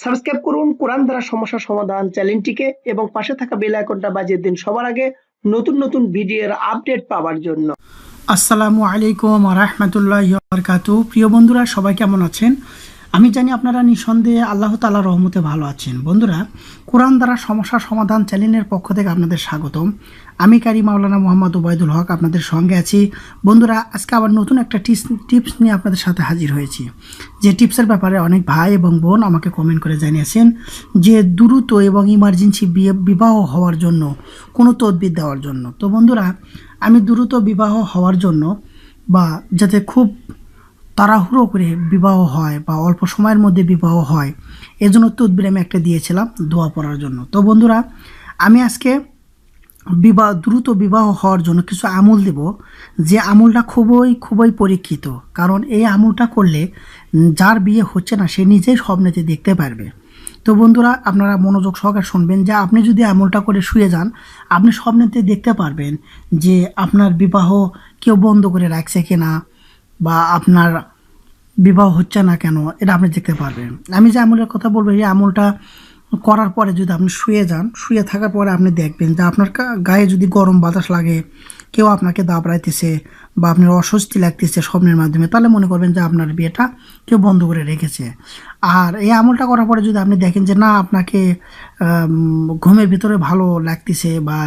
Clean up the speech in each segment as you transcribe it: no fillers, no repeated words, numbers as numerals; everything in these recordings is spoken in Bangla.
সাবস্ক্রাইব করুন কোরআন দ্বারা সমস্যা সমাধান চ্যানেলটিকে এবং পাশে থাকা বেল আইকনটা বাজিয়ে দিন সবার আগে নতুন নতুন ভিডিওর আপডেট পাওয়ার জন্য। আসসালামু আলাইকুম ওয়া রাহমাতুল্লাহি ওয়া বারাকাতুহু। প্রিয় বন্ধুরা, সবাই কেমন আছেন? আমি জানি আপনারা নিঃসন্দেহে আল্লাহ তাআলার রহমতে ভালো আছেন। বন্ধুরা, কোরআন দ্বারা সমস্যা সমাধান চ্যানেলের পক্ষ থেকে আপনাদের স্বাগতম। আমি কারি মাওলানা মোহাম্মদ ওবায়দুল হক আপনাদের সঙ্গে আছি। বন্ধুরা, আজকে আবার নতুন একটা টিপস নিয়ে আপনাদের সাথে হাজির হয়েছি। যে টিপসের ব্যাপারে অনেক ভাই এবং বোন আমাকে কমেন্ট করে জানিয়েছেন যে দ্রুত এবং ইমার্জেন্সি বিবাহ হওয়ার জন্য কোনো তদবির দেওয়ার জন্য। তো বন্ধুরা, আমি দ্রুত বিবাহ হওয়ার জন্য বা যাতে খুব তাড়াহুড়ো করে বিবাহ হয় বা অল্প সময়ের মধ্যে বিবাহ হয়, এজন্য তদবির আমি একটা দিয়েছিলাম দোয়া পড়ার জন্য। তো বন্ধুরা, আমি আজকে দ্রুত বিবাহ হওয়ার জন্য কিছু আমল দেব, যে আমলটা খুবই পরীক্ষিত। কারণ এই আমলটা করলে যার বিয়ে হচ্ছে না সে নিজেই স্বপ্নেতে দেখতে পারবে। তো বন্ধুরা, আপনারা মনোযোগ সহকারে শুনবেন যে আপনি যদি আমলটা করে শুয়ে যান, আপনি স্বপ্নেতে দেখতে পারবেন যে আপনার বিবাহ কেউ বন্ধ করে রাখছে কিনা বা আপনার বিবাহ হচ্ছে না কেন, এটা আপনি দেখতে পারবেন। আমি যে আমলের কথা বলবো, এই আমলটা করার পরে যদি আপনি শুয়ে যান, শুয়ে থাকার পরে আপনি দেখবেন যে আপনার গায়ে যদি গরম বাতাস লাগে, কেউ আপনাকে দাবড়াইতেছে বা আপনার অস্বস্তি লাগতেছে স্বপ্নের মাধ্যমে, তাহলে মনে করবেন যে আপনার বিয়েটা কেউ বন্ধ করে রেখেছে। আর এই আমলটা করার পরে যদি আপনি দেখেন যে না, আপনাকে ঘুমের ভিতরে ভালো লাগতেছে বা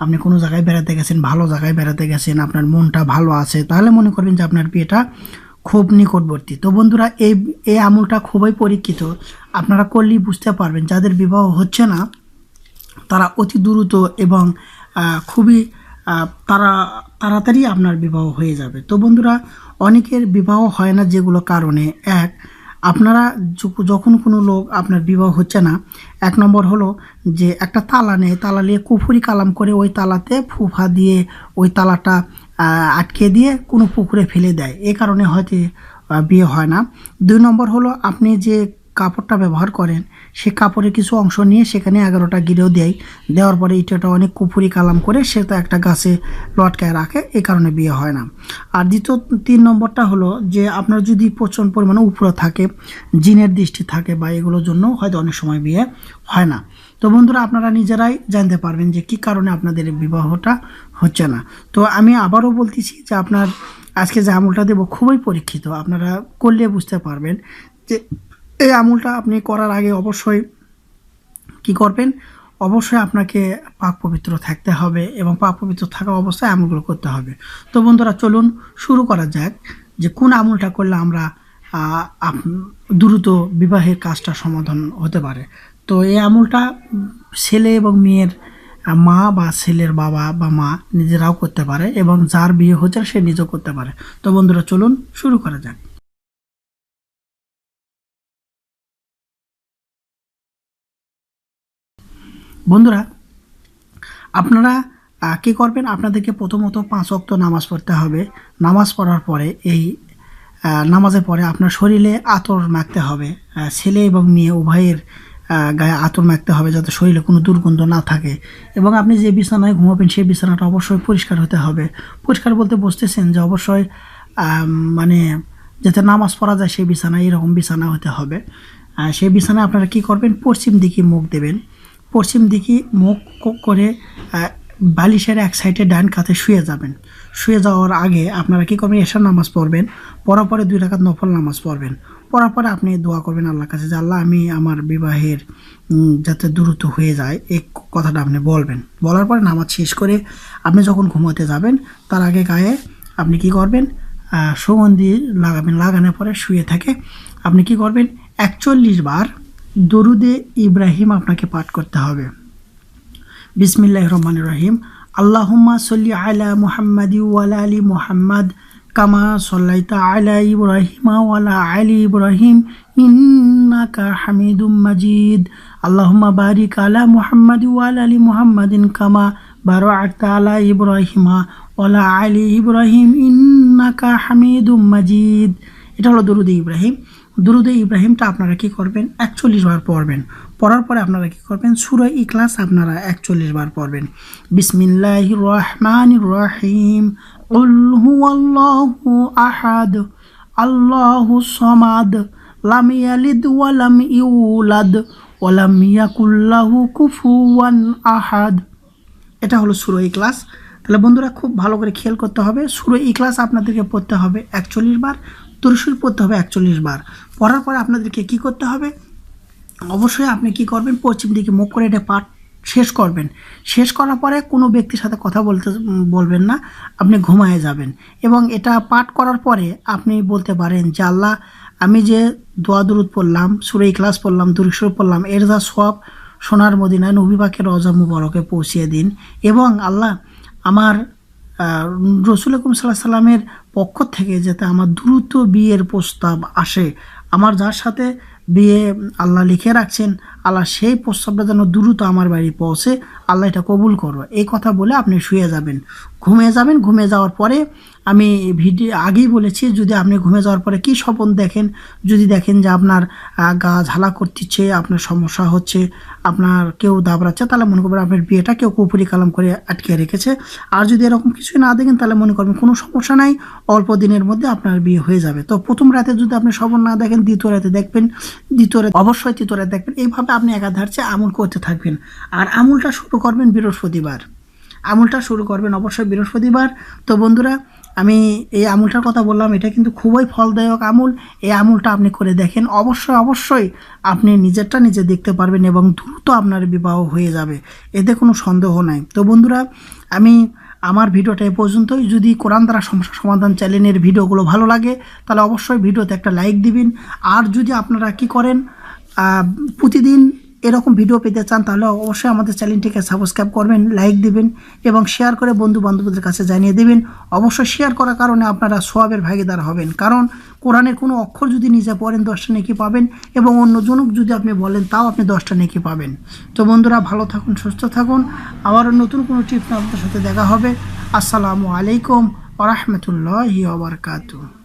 আপনি কোনো জায়গায় বেড়াতে গেছেন, ভালো জায়গায় বেড়াতে গেছেন, আপনার মনটা ভালো আছে, তাহলে মনে করবেন যে আপনার বিয়েটা খুব নিকটবর্তী। তো বন্ধুরা, এই আমলটা খুবই পরীক্ষিত। আপনারা করলেই বুঝতে পারবেন যাদের বিবাহ হচ্ছে না তারা অতি দ্রুত এবং খুবই তাড়াতাড়ি আপনার বিবাহ হয়ে যাবে। তো বন্ধুরা, অনেকের বিবাহ হয় না যেগুলো কারণে, আপনারা যখন কোনো লোক আপনার বিবাহ হচ্ছে না, এক নম্বর হলো যে একটা তালা নেয়, তালা নিয়ে কুফুরি কালাম করে ওই তালাতে ফুফা দিয়ে ওই তালাটা আটকে দিয়ে কোনো পুকুরে ফেলে দেয়, এ কারণে হয়তো বিয়ে হয় না। দুই নম্বর হলো আপনি যে কাপড়টা ব্যবহার করেন সে কাপড়ের কিছু অংশ নিয়ে সেখানে 11টা গিরেও দেওয়ার পরে ইটাটা অনেক কুফুরি কালাম করে সেটা একটা গাছে লটকায় রাখে, এই কারণে বিয়ে হয় না। আর তিন নম্বরটা হলো যে আপনার যদি প্রচণ্ড পরিমাণে উপরে থাকে, জিনের দৃষ্টি থাকে বা এগুলোর জন্য হয়তো অনেক সময় বিয়ে হয় না। তো বন্ধুরা, আপনারা নিজেরাই জানতে পারবেন যে কী কারণে আপনাদের বিবাহটা হচ্ছে না। তো আমি আবারও বলতেছি যে আপনার আজকে যে আমলটা দেবো খুবই পরীক্ষিত, আপনারা করলে বুঝতে পারবেন যে এই আমলটা আপনি করার আগে অবশ্যই কি করবেন, অবশ্যই আপনাকে পাক পবিত্র থাকতে হবে এবং পাক পবিত্র থাকা অবস্থায় আমলগুলো করতে হবে। তো বন্ধুরা, চলুন শুরু করা যাক যে কোন আমলটা করলে আমরা দ্রুত বিবাহের কাজটা সমাধান হতে পারে। তো এই আমলটা ছেলে এবং মেয়ের মা বা ছেলের বাবা বা মা নিজেরাও করতে পারে এবং যার বিয়ে হচ্ছে সে নিজেও করতে পারে। তো বন্ধুরা, চলুন শুরু করা যাক। বন্ধুরা, আপনারা কী করবেন, আপনাদেরকে প্রথমত 5 ওয়াক্ত নামাজ পড়তে হবে। নামাজ পড়ার পরে নামাজের পরে আপনার শরীরে আতর মাখতে হবে, ছেলে এবং মেয়ে উভয়ের গায়ে আতর মাখতে হবে যাতে শরীরে কোনো দুর্গন্ধ না থাকে। এবং আপনি যে বিছানায় ঘুমাবেন সেই বিছানাটা অবশ্যই পরিষ্কার হতে হবে। পরিষ্কার বলতে বুঝতেছেন যে অবশ্যই মানে যাতে নামাজ পড়া যায় সেই বিছানা, এরকম বিছানা হতে হবে। সেই বিছানায় আপনারা কী করবেন, পশ্চিম দিকে মুখ দেবেন। পশ্চিম দিকে মুখ করে বালিশের এক সাইডে ডান কাঁধে শুয়ে যাবেন। শুয়ে যাওয়ার আগে আপনারা কী করবেন, এশার নামাজ পড়বেন, পড়ার পরে 2 রাকাত নফল নামাজ পড়বেন। পড়ার পরে আপনি দোয়া করবেন আল্লাহর কাছে যে আল্লাহ, আমি আমার বিবাহের যাতে দ্রুত হয়ে যায়, এই কথাটা আপনি বলবেন। বলার পরে নামাজ শেষ করে আপনি যখন ঘুমাতে যাবেন তার আগে গায়ে আপনি কী করবেন, সুগন্ধি লাগাবেন। লাগানোর পরে শুয়ে থাকে আপনি কী করবেন, 41 বার দরুদে ইব্রাহিম আপনাকে পাঠ করতে হবে। বিসমিল্লাহির রহমানির রহিম। আল্লাহুম্মা সাল্লি আলা মুহাম্মাদি ওয়া আলা আলি মুহাম্মাদ কামা সাল্লাইতা আলা ইব্রাহিম ওয়া আলা আলি ইব্রাহিম ইন্নাকা হামিদুম মাজিদ। আল্লাহুম্মা বারিক আলা মুহাম্মাদি ওয়া আলা আলি মুহাম্মাদিন কামা বারাকতা আলা ইব্রাহিম ওয়া আলা আলি ইব্রাহিম ইন্নাকা হামিদুম মাজিদ। এটা হলো দরুদে ইব্রাহিম। দরুদে ইব্রাহিমটা আপনারা কী করবেন, 41 বার পড়বেন। পড়ার পরে আপনারা কী করবেন, সূরা ইখলাস আপনারা 41 বার পড়বেন। বিসমিল্লাহির রহমানির রহিম। কুল হুয়াল্লাহু আহাদ আল্লাহুস সামাদ লাম ইয়ালিদ ওয়া লাম ইউলাদ ওয়া লাম ইয়াকুল লাহু কুফুয়ান আহাদ। এটা হলো সূরা ইখলাস। তাহলে বন্ধুরা খুব ভালো করে খেয়াল করতে হবে, সূরা ইখলাস আপনাদেরকে পড়তে হবে 41 বার, দুরূদ শরীফ পড়তে হবে 41 বার। পড়ার পরে আপনাদেরকে কি করতে হবে, অবশ্যই আপনি কি করবেন, পশ্চিম দিকে মুখ করে এটা পাঠ শেষ করবেন। শেষ করার পরে কোনো ব্যক্তির সাথে কথা বলবেন না, আপনি ঘুমায়ে যাবেন। এবং এটা পাঠ করার পরে আপনি বলতে পারেন যে আল্লাহ, আমি যে দোয়া দুরূদ পড়লাম, সূরা ইখলাস পড়লাম, দুরূদ শরীফ পড়লাম, এর যা সওয়াব সোনার মদিনায় নবী পাকের রওজা মুবারকে পৌঁছিয়ে দিন। এবং আল্লাহ, আমার রসুল আকরাম সাল্লাল্লাহু আলাইহি সাল্লামের পক্ষ থেকে যাতে আমার দ্রুত বিয়ের প্রস্তাব আসে, আমার যার সাথে বিয়ে আল্লাহ লিখে রাখছেন, আল্লাহ সেই প্রস্তাবটা যেন দ্রুত আমার বাড়ি পৌঁছে, আল্লাহ এটা কবুল করো। এই কথা বলে আপনি শুয়ে যাবেন, ঘুমিয়ে যাবেন। ঘুমিয়ে যাওয়ার পরে আমি ভিডিও আগেই বলেছি, যদি আপনি ঘুমিয়ে যাওয়ার পরে কি স্বপ্ন দেখেন, যদি দেখেন যে আপনার গা ঝালা করতেছে, আপনার সমস্যা হচ্ছে, আপনার কেউ দাবড়াচ্ছে, তাহলে মনে করবেন আপনার বিয়েটা কেউ কুফরি কালাম করে আটকে রেখেছে। আর যদি এরকম কিছুই না দেখেন, তাহলে মনে করবেন কোনো সমস্যা নাই, অল্প দিনের মধ্যে আপনার বিয়ে হয়ে যাবে। তো প্রথম রাতে যদি আপনি স্বপ্ন না দেখেন, দ্বিতীয় রাতে দেখবেন, দ্বিতীয় রাতে অবশ্যই, তৃতীয় রাতে দেখবেন। এইভাবে আপনি একাধারে আমল করতে থাকবেন। আর আমলটা শুরু করবেন বৃহস্পতিবার, আমলটা শুরু করবেন অবশ্যই বৃহস্পতিবার। তো বন্ধুরা, আমি এই আমলটার কথা বললাম, এটা কিন্তু খুবই ফলদায়ক আমল। এই আমলটা আপনি করে দেখেন, অবশ্যই অবশ্যই আপনি নিজেরটা নিজে দেখতে পারবেন এবং দ্রুত আপনার বিবাহ হয়ে যাবে, এতে কোনো সন্দেহ নাই। তো বন্ধুরা, আমি আমার ভিডিওটা এ পর্যন্তই। যদি কোরআন দ্বারা সমস্যা সমাধান চ্যানেলের ভিডিওগুলো ভালো লাগে, তাহলে অবশ্যই ভিডিওতে একটা লাইক দিবেন। আর যদি আপনারা কি করেন, প্রতিদিন এরকম ভিডিও পেতে চান, তাহলে অবশ্যই আমাদের চ্যানেলটিকে সাবস্ক্রাইব করবেন, লাইক দিবেন এবং শেয়ার করে বন্ধু বান্ধবদের কাছে জানিয়ে দেবেন। অবশ্যই শেয়ার করার কারণে আপনারা সওয়াবের ভাগীদার হবেন, কারণ কোরআনের কোনো অক্ষর যদি নিজে পড়েন 10টা নেকি পাবেন, এবং অন্যজনক যদি আপনি বলেন তাও আপনি 10টা নেকি পাবেন। তো বন্ধুরা, ভালো থাকুন, সুস্থ থাকুন। আবারও নতুন কোনো টিপস আপনাদের সাথে দেখা হবে। আসসালামু আলাইকুম ওয়া রাহমাতুল্লাহি ওয়া বারাকাতুহু।